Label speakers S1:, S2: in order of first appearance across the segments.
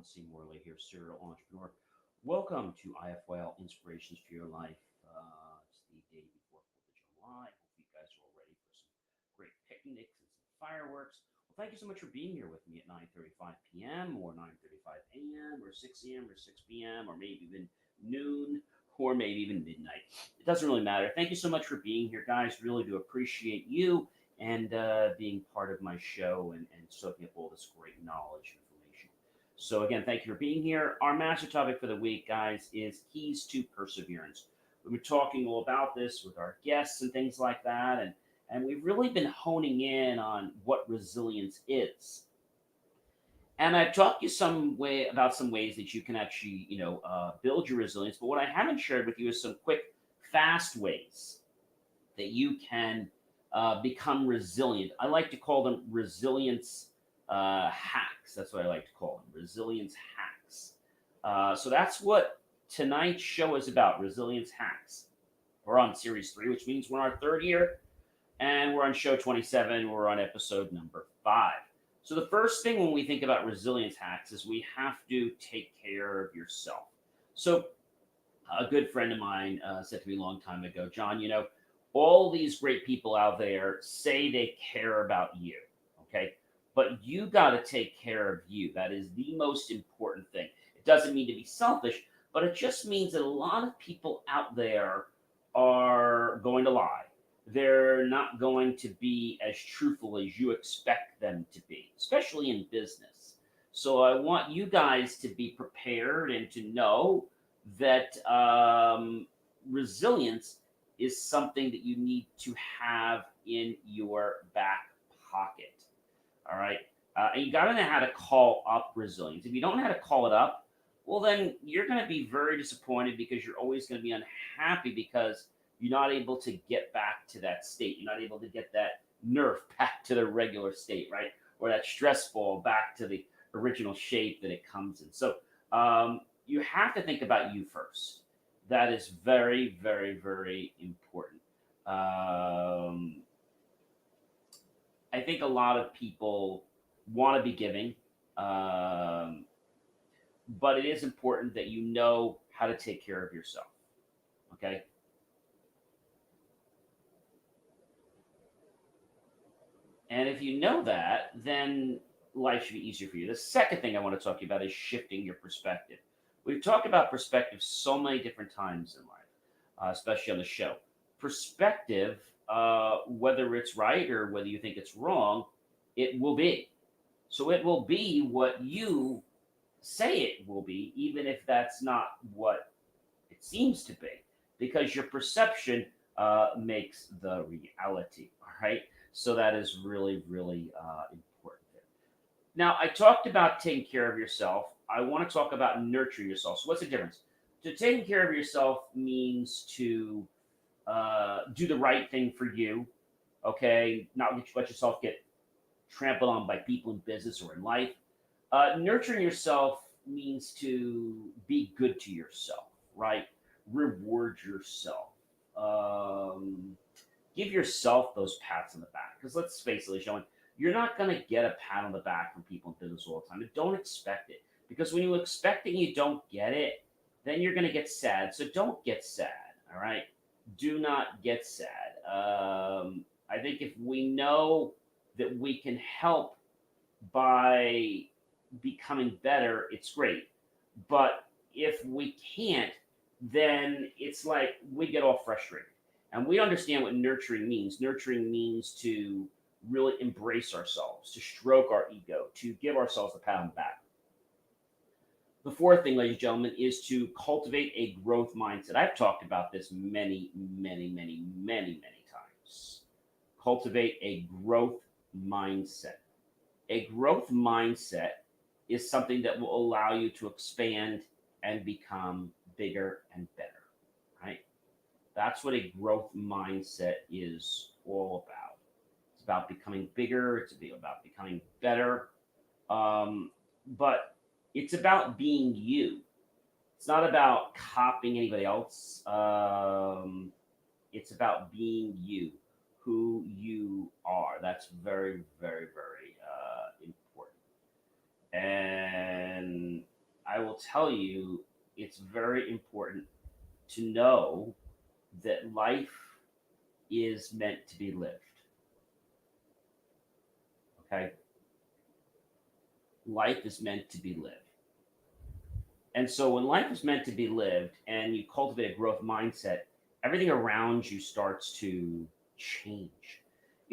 S1: John C. Morley here, serial entrepreneur. Welcome to IFYL Inspirations for Your Life. It's the day before 4th of July. Hope you guys are all ready for some great picnics and some fireworks. Well, thank you so much for being here with me at 9:35 p.m. or 9:35 a.m. or 6 a.m. or 6 p.m. or maybe even noon or maybe even midnight. It doesn't really matter. Thank you so much for being here, guys. Really do appreciate you and being part of my show and soaking up all this great knowledge and information. So, again, thank you for being here. Our master topic for the week, guys, is keys to perseverance. We've been talking all about this with our guests and things like that, and we've really been honing in on what resilience is. And I've talked to you some way about some ways that you can actually, build your resilience. But what I haven't shared with you is some quick, fast ways that you can become resilient. I like to call them resilience hacks. That's what I like to call them, resilience hacks. So that's what tonight's show is about, resilience hacks. We're on series 3, which means we're in our third year, and we're on show 27. We're on episode number 5. So the first thing when we think about resilience hacks is we have to take care of yourself. So a good friend of mine said to me a long time ago, John, all these great people out there say they care about you, okay? But you got to take care of you. That is the most important thing. It doesn't mean to be selfish, but it just means that a lot of people out there are going to lie. They're not going to be as truthful as you expect them to be, especially in business. So I want you guys to be prepared and to know that resilience is something that you need to have in your back pocket. All right. And you got to know how to call up resilience. If you don't know how to call it up, well, then you're going to be very disappointed because you're always going to be unhappy because you're not able to get back to that state. You're not able to get that nerve back to the regular state, right? Or that stress ball back to the original shape that it comes in. So you have to think about you first. That is very, very, very important. I think a lot of people want to be giving, um, but it is important that you know how to take care of yourself. Okay. And if you know that, then life should be easier for you. The second thing I want to talk to you about is shifting your perspective. We've talked about perspective so many different times in life, especially on the show. Perspective, whether it's right or whether you think it's wrong, it will be. So it will be what you say it will be, even if that's not what it seems to be, because your perception makes the reality. All right. So that is really, really important there. Now, I talked about taking care of yourself. I want to talk about nurturing yourself. So, what's the difference? To taking care of yourself means to do the right thing for you. Okay, not let yourself get trampled on by people in business or in life. Nurturing yourself means to be good to yourself, right? Reward yourself. Um, Give yourself those pats on the back. Because let's face it, Sean, you're not going to get a pat on the back from people in business all the time. And don't expect it. Because when you expect it and you don't get it, then you're going to get sad. So don't get sad, all right? Do not get sad. I think if we know that we can help by becoming better, it's great. But if we can't, then it's like we get all frustrated. And we understand what nurturing means. Nurturing means to really embrace ourselves, to stroke our ego, to give ourselves a pat on the back. The fourth thing, ladies and gentlemen, is to cultivate a growth mindset. I've talked about this many, many, many, many, many times. Cultivate a growth mindset. A growth mindset is something that will allow you to expand and become bigger and better, right? That's what a growth mindset is all about. It's about becoming bigger, it's about becoming better, but it's about being you. It's not about copying anybody else. It's about being you, who you are. That's very, very, very important. And I will tell you, it's very important to know that life is meant to be lived. Okay? Life is meant to be lived. And so when life is meant to be lived and you cultivate a growth mindset, everything around you starts to change.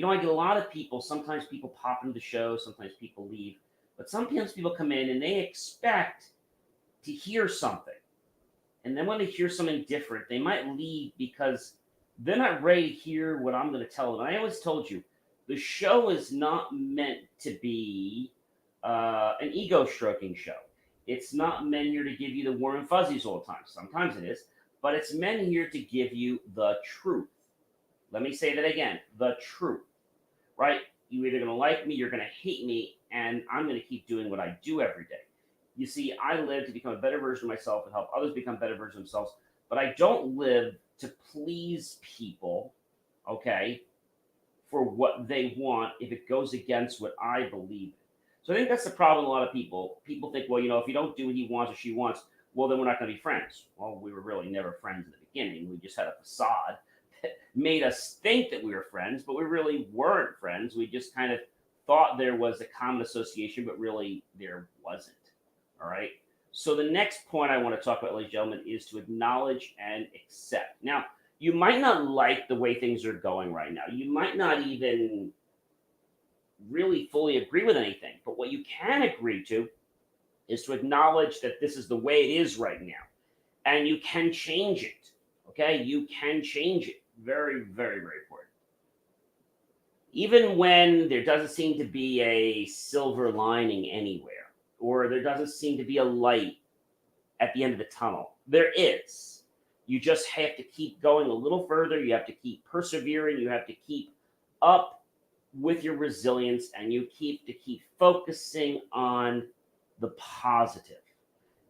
S1: I get a lot of people, sometimes people pop into the show, sometimes people leave, but sometimes people come in and they expect to hear something. And then when they hear something different, they might leave because they're not ready to hear what I'm going to tell them. And I always told you, the show is not meant to be an ego stroking show. It's not meant here to give you the warm and fuzzies all the time. Sometimes it is, but it's meant here to give you the truth. Let me say that again, the truth, right? You're either going to like me, you're going to hate me, and I'm going to keep doing what I do every day. You see, I live to become a better version of myself and help others become better versions of themselves, but I don't live to please people, okay, for what they want if it goes against what I believe in. So I think that's the problem with a lot of people. People think, well, if you don't do what he wants or she wants, well, then we're not going to be friends. Well, we were really never friends in the beginning. We just had a facade that made us think that we were friends, but we really weren't friends. We just kind of thought there was a common association, but really there wasn't. All right. So the next point I want to talk about, ladies and gentlemen, is to acknowledge and accept. Now, you might not like the way things are going right now. You might not even really fully agree with anything, but what you can agree to is to acknowledge that this is the way it is right now, and you can change it. Okay, you can change it. Very, very, very important. Even when there doesn't seem to be a silver lining anywhere, or there doesn't seem to be a light at the end of the tunnel, there is. You just have to keep going a little further. You have to keep persevering. You have to keep up with your resilience, and you keep focusing on the positive.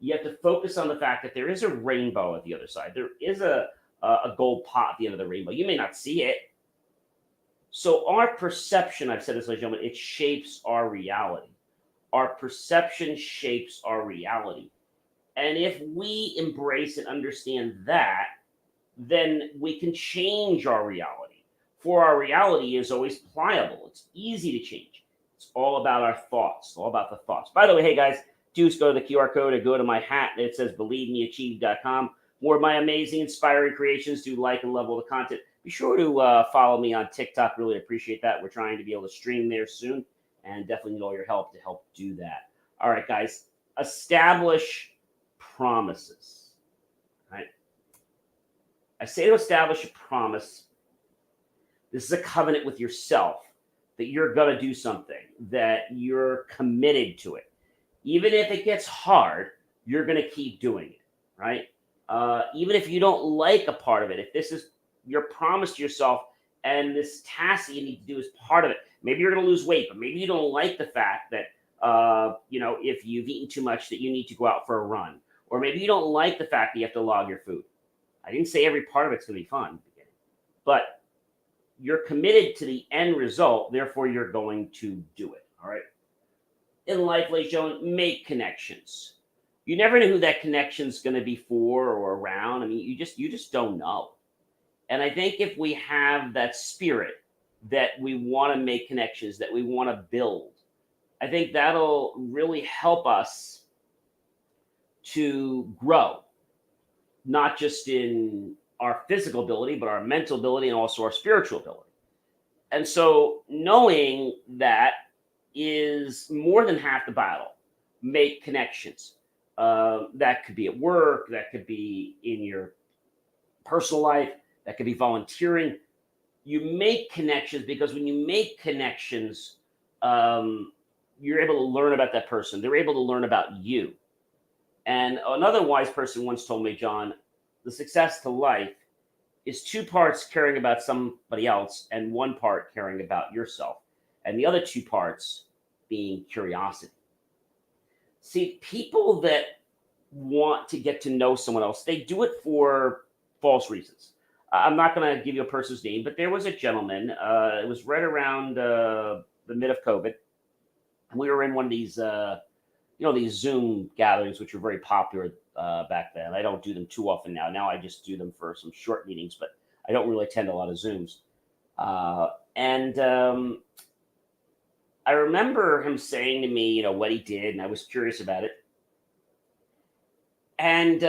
S1: You have to focus on the fact that there is a rainbow at the other side. There is a gold pot at the end of the rainbow. You may not see it. So our perception, I've said this, ladies and gentlemen, it shapes our reality. Our perception shapes our reality. And if we embrace and understand that, then we can change our reality. For our reality is always pliable. It's easy to change. It's all about our thoughts. It's all about the thoughts. By the way, hey guys, do go to the QR code or go to my hat that says believemeachieve.com. More of my amazing, inspiring creations. Do like and love all the content. Be sure to follow me on TikTok. Really appreciate that. We're trying to be able to stream there soon, and definitely need all your help to help do that. All right, guys. Establish promises. All right. I say to establish a promise. This is a covenant with yourself that you're going to do something, that you're committed to it. Even if it gets hard, you're going to keep doing it, right? Even if you don't like a part of it, if this is your promise to yourself and this task that you need to do is part of it, maybe you're going to lose weight, but maybe you don't like the fact that, if you've eaten too much, that you need to go out for a run. Or maybe you don't like the fact that you have to log your food. I didn't say every part of it's going to be fun, but you're committed to the end result, therefore you're going to do it. All right. In life, ladies and gentlemen, make connections. You never know who that connection's going to be for or around. I mean, you just don't know. And I think if we have that spirit that we want to make connections, that we want to build, I think that'll really help us to grow, not just in our physical ability, but our mental ability and also our spiritual ability. And so knowing that is more than half the battle. Make connections. That could be at work, that could be in your personal life, that could be volunteering. You make connections because when you make connections, you're able to learn about that person. They're able to learn about you. And another wise person once told me, John, the success to life is 2 parts caring about somebody else and 1 part caring about yourself. And the other 2 parts being curiosity. See, people that want to get to know someone else, they do it for false reasons. I'm not going to give you a person's name, but there was a gentleman. It was right around the mid of COVID. And we were in one of these these Zoom gatherings, which were very popular back then. I don't do them too often now. Now I just do them for some short meetings, but I don't really attend a lot of Zooms. And I remember him saying to me, what he did, and I was curious about it. And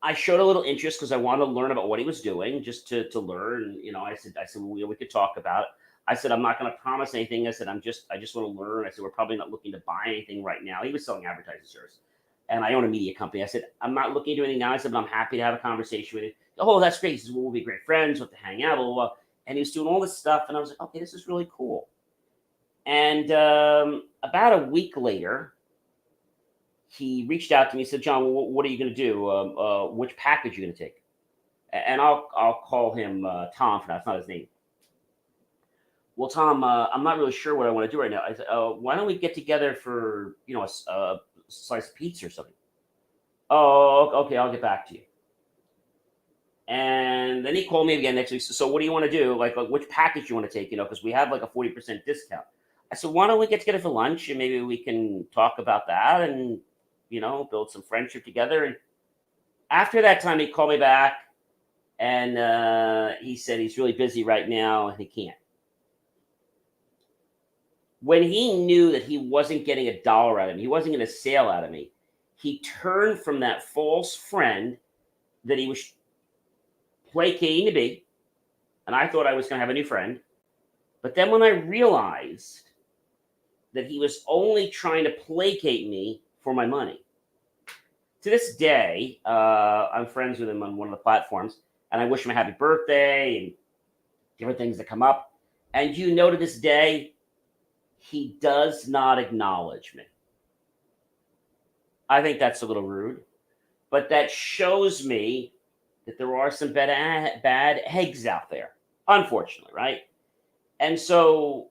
S1: I showed a little interest because I wanted to learn about what he was doing, just to learn. I said, well, we could talk about it. I said, I'm not going to promise anything. I said, I just want to learn. I said, we're probably not looking to buy anything right now. He was selling advertising service, and I own a media company. I said, I'm not looking to do anything now. I said, but I'm happy to have a conversation with you. Oh, that's great. He says, well, we'll be great friends. We'll have to hang out, blah, blah, blah. And he was doing all this stuff, and I was like, okay, this is really cool. And about a week later, he reached out to me and said, John, what are you going to do? Which package are you going to take? And I'll call him Tom for now. It's not his name. Well, Tom, I'm not really sure what I want to do right now. I said, why don't we get together for, a slice of pizza or something? Oh, okay, I'll get back to you. And then he called me again next week. So what do you want to do? Like which package you want to take, because we have like a 40% discount. I said, why don't we get together for lunch and maybe we can talk about that and, build some friendship together. And after that time, he called me back and he said he's really busy right now and he can't. When he knew that he wasn't getting a dollar out of me, he wasn't getting a sale out of me, he turned from that false friend that he was placating to be, and I thought I was going to have a new friend. But then when I realized that he was only trying to placate me for my money, to this day, I'm friends with him on one of the platforms, and I wish him a happy birthday and different things that come up. And to this day, he does not acknowledge me. I think that's a little rude, but that shows me that there are some bad eggs out there, unfortunately, right? And so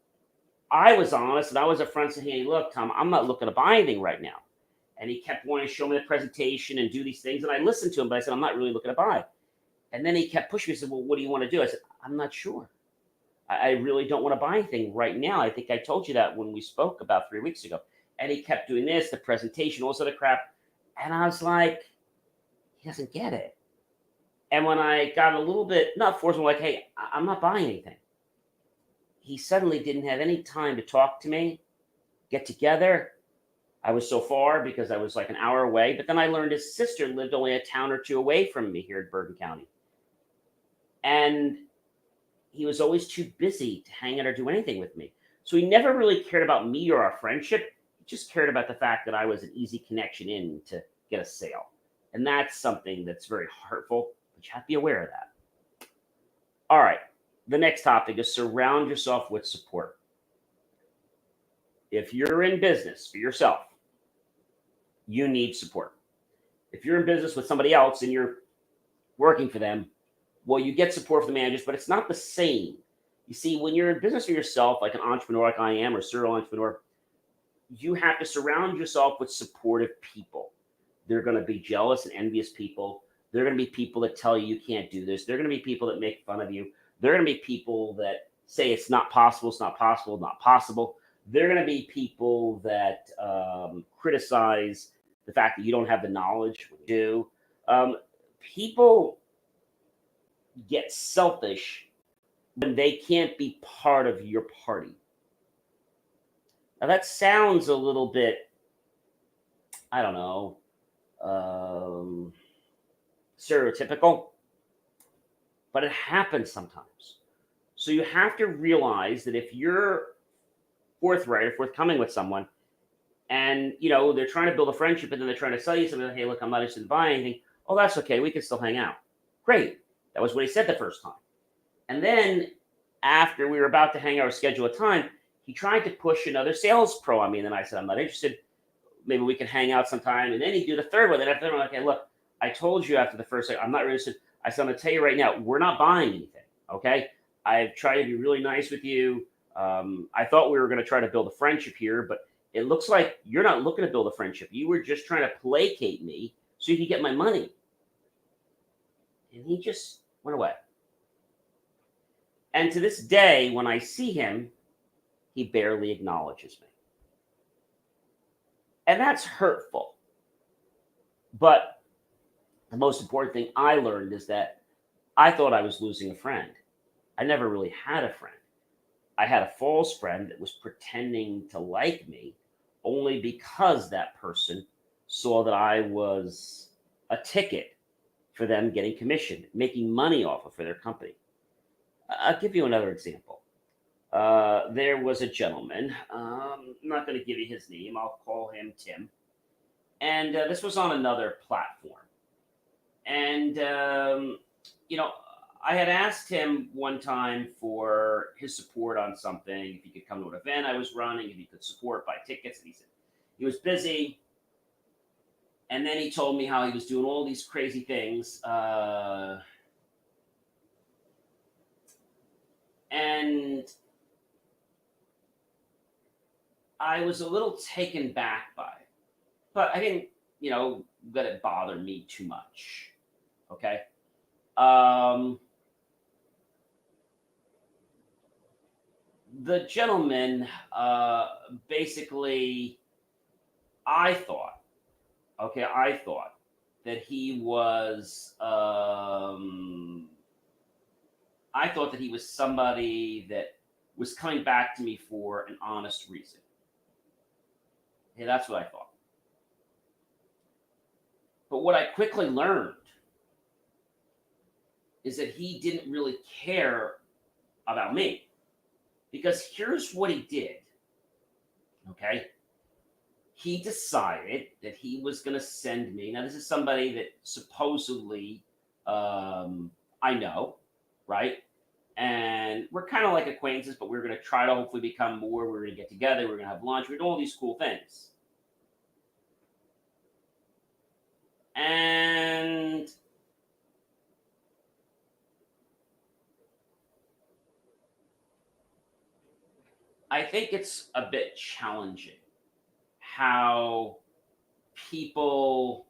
S1: I was honest, and I was upfront saying, hey, look, Tom, I'm not looking to buy anything right now. And he kept wanting to show me the presentation and do these things. And I listened to him, but I said, I'm not really looking to buy. And then he kept pushing me. He said, well, what do you want to do? I said, I'm not sure. I really don't want to buy anything right now. I think I told you that when we spoke about 3 weeks ago. And he kept doing this, the presentation, all this other crap. And I was like, he doesn't get it. And when I got a little bit, not forced, I'm like, hey, I'm not buying anything. He suddenly didn't have any time to talk to me, get together. I was so far because I was like an hour away. But then I learned his sister lived only a town or two away from me here in Bergen County. And he was always too busy to hang out or do anything with me. So he never really cared about me or our friendship. He just cared about the fact that I was an easy connection in to get a sale. And that's something that's very hurtful, but you have to be aware of that. All right. The next topic is surround yourself with support. If you're in business for yourself, you need support. If you're in business with somebody else and you're working for them, well, you get support from the managers, but it's not the same. You see, when you're in business for yourself, like an entrepreneur like I am, or serial entrepreneur, you have to surround yourself with supportive people. They're going to be jealous and envious people. They're going to be people that tell you you can't do this. They're going to be people that make fun of you. They're going to be people that say it's not possible, it's not possible, not possible. They're going to be people that criticize the fact that you don't have the knowledge when you do. People get selfish when they can't be part of your party. Now that sounds a little bit, I don't know, stereotypical, but it happens sometimes. So you have to realize that if you're forthright or forthcoming with someone, and they're trying to build a friendship, and then they're trying to sell you something, like, hey, look, I'm not interested in buying anything. Oh, that's okay. We can still hang out. Great. That was what he said the first time. And then after we were about to hang out or schedule a time, he tried to push another sales pro on me. And then I said, I'm not interested. Maybe we can hang out sometime. And then he'd do the third one. Then after that, I'm like, okay, look, I told you after the first, I'm not interested. I said, I'm going to tell you right now, we're not buying anything. Okay. I've tried to be really nice with you. I thought we were going to try to build a friendship here, but it looks like you're not looking to build a friendship. You were just trying to placate me so you could get my money. And he just went away. And to this day, when I see him, he barely acknowledges me. And that's hurtful. But the most important thing I learned is that I thought I was losing a friend. I never really had a friend. I had a false friend that was pretending to like me only because that person saw that I was a ticket for them getting commission, making money off of for their company. I'll give you another example. There was a gentleman. I'm not going to give you his name. I'll call him Tim. And this was on another platform. And I had asked him one time for his support on something. If he could come to an event I was running, if he could support, buy tickets. And he said he was busy. And then he told me how he was doing all these crazy things. And I was a little taken back by it. But I didn't, let it bother me too much. Okay. Um, the gentleman, basically, I thought, I thought that he was, I thought that he was somebody that was coming back to me for an honest reason. Yeah, that's what I thought. But what I quickly learned is that he didn't really care about me. Because here's what he did. Okay. He decided that he was going to send me. Now, this is somebody that supposedly I know, right? And we're kind of like acquaintances, but we're going to try to hopefully become more. We're going to get together. We're going to have lunch. We're doing all these cool things. And I think it's a bit challenging how people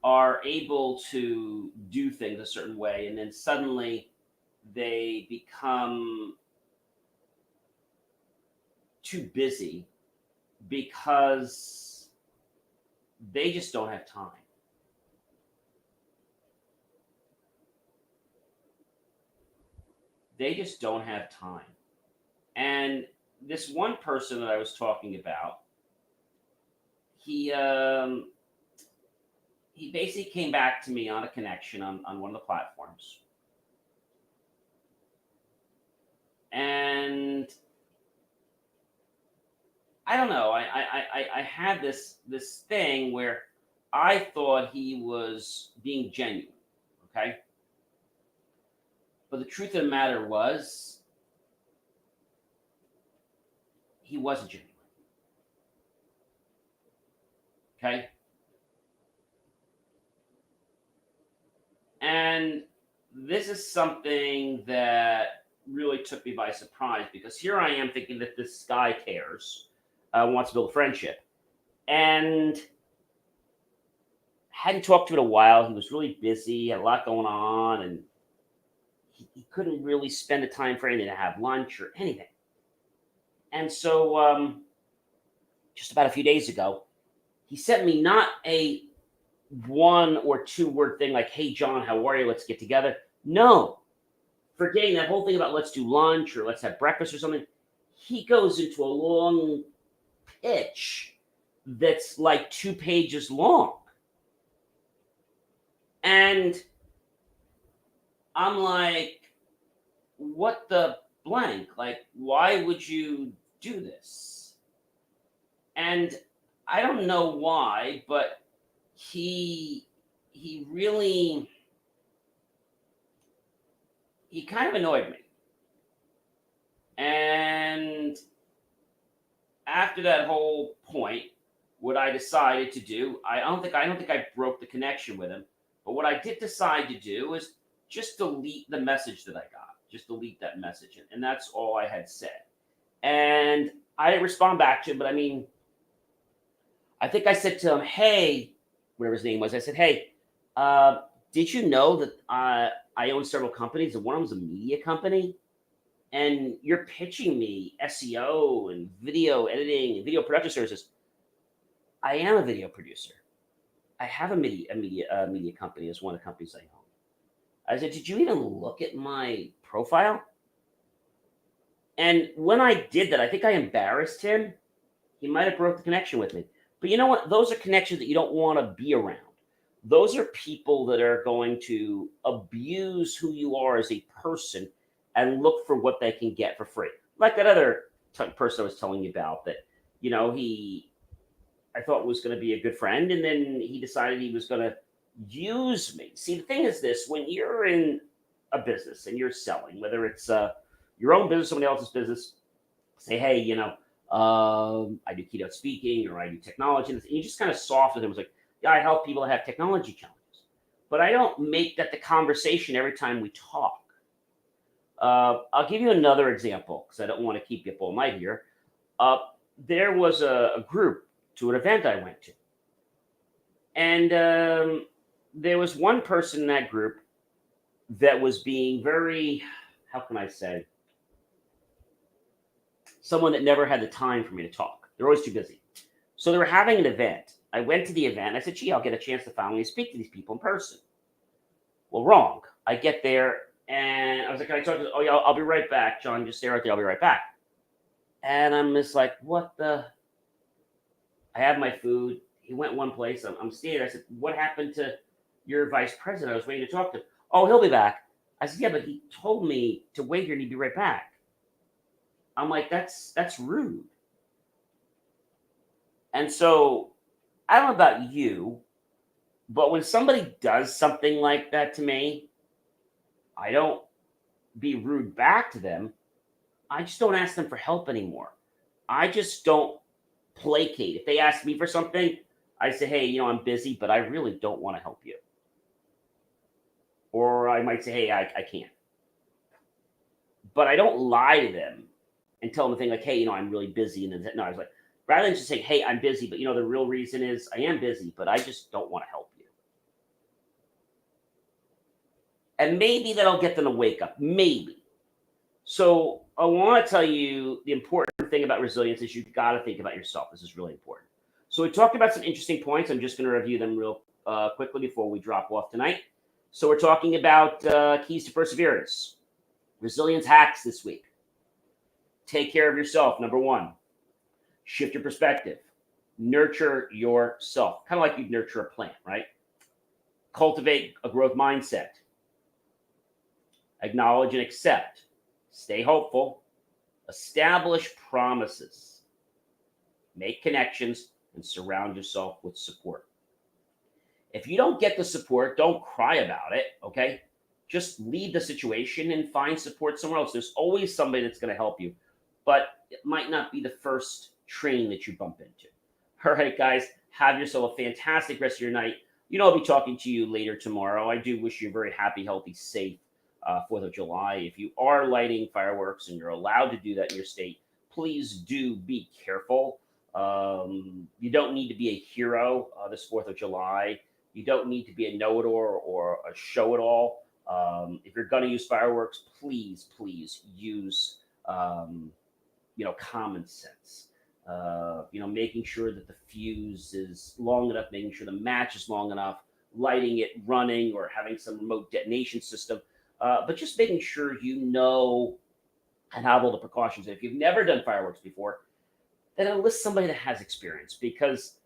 S1: are able to do things a certain way and then suddenly they become too busy because they just don't have time. They just don't have time. And this one person that I was talking about, he he basically came back to me on a connection on one of the platforms. And I don't know. I had this thing where I thought he was being genuine. Okay. But the truth of the matter was he wasn't genuine. Okay. And this is something that really took me by surprise because here I am thinking that this guy cares, wants to build a friendship, and hadn't talked to him in a while. He was really busy, had a lot going on, and he couldn't really spend the time for anything to have lunch or anything. And so, just about a few days ago, he sent me not a 1 or 2 word thing like, "Hey, John, how are you? Let's get together." No, forgetting that whole thing about let's do lunch or let's have breakfast or something. He goes into a long pitch that's like 2 pages long. And I'm like, what the blank? Like, why would you do this? And I don't know why, but he he really he kind of annoyed me. And after that whole point, what I decided to do, I don't think I broke the connection with him, but what I did decide to do is just delete the message that I got. Just delete that message. And that's all I had said. And I didn't respond back to him, but I mean, I think I said to him, "Hey," whatever his name was, I said, "Hey, did you know that I own several companies and one of them is a media company?" and you're pitching me SEO and video editing and video production services. I am a video producer. I have a media company as one of the companies I own. I said, did you even look at my profile? And when I did that, I think I embarrassed him. He might have broke the connection with me. But you know what? Those are connections that you don't want to be around. Those are people that are going to abuse who you are as a person and look for what they can get for free. Like that other person I was telling you about that, he I thought was going to be a good friend, and then he decided he was going to use me. See, the thing is this: when you're in a business and you're selling, whether it's your own business, somebody else's business, say, hey, I do keynote speaking or I do technology, and you just kind of soften them. It's like, yeah, I help people that have technology challenges, but I don't make that the conversation every time we talk. I'll give you another example because I don't want to keep you up all night here. Uh, there was a group to an event I went to, and there was one person in that group that was being very, how can I say, someone that never had the time for me to talk. They're always too busy. So they were having an event. I went to the event. And I said, gee, I'll get a chance to finally speak to these people in person. Well, wrong. I get there and I was like, can I talk to? Oh, yeah, I'll be right back. John, just stay right there. I'll be right back. And I'm just like, what the? I have my food. He went one place. I'm standing there. I said, what happened to your vice president? I was waiting to talk to him. Oh, he'll be back. I said, yeah, but he told me to wait here and he'd be right back. I'm like, that's rude. And so I don't know about you, but when somebody does something like that to me, I don't be rude back to them. I just don't ask them for help anymore. I just don't placate. If they ask me for something, I say, hey, I'm busy, but I really don't want to help you. Or I might say, hey, I can't. But I don't lie to them and tell them a thing like, hey, I'm really busy. And no, I was like, rather than just saying, hey, I'm busy, but the real reason is I am busy, but I just don't want to help you. And maybe that'll get them to wake up. Maybe. So I want to tell you the important thing about resilience is you've got to think about yourself. This is really important. So we talked about some interesting points. I'm just going to review them real quickly before we drop off tonight. So we're talking about keys to perseverance, resilience hacks this week. Take care of yourself, number one. Shift your perspective. Nurture yourself, kind of like you'd nurture a plant, right? Cultivate a growth mindset. Acknowledge and accept. Stay hopeful. Establish promises. Make connections and surround yourself with support. If you don't get the support, don't cry about it, okay? Just leave the situation and find support somewhere else. There's always somebody that's going to help you, but it might not be the first train that you bump into. All right, guys, have yourself a fantastic rest of your night. I'll be talking to you later tomorrow. I do wish you a very happy, healthy, safe 4th of July. If you are lighting fireworks and you're allowed to do that in your state, please do be careful. You don't need to be a hero this 4th of July. You don't need to be a know-it-all or a show-it-all. If you're going to use fireworks, please use common sense. Making sure that the fuse is long enough, making sure the match is long enough, lighting it, running, or having some remote detonation system. But just making sure and have all the precautions. If you've never done fireworks before, then enlist somebody that has experience, because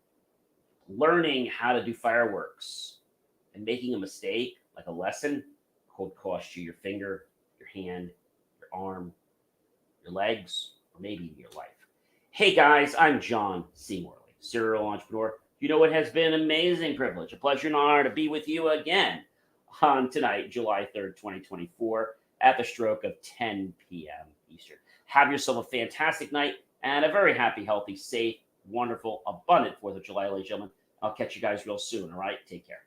S1: learning how to do fireworks and making a mistake, like a lesson, could cost you your finger, your hand, your arm, your legs, or maybe even your life. Hey guys, I'm John C. Morley, serial entrepreneur. It has been an amazing privilege, a pleasure and honor to be with you again on tonight, July 3rd, 2024, at the stroke of 10 p.m. Eastern. Have yourself a fantastic night and a very happy, healthy, safe, wonderful, abundant 4th of July, ladies and gentlemen. I'll catch you guys real soon, all right? Take care.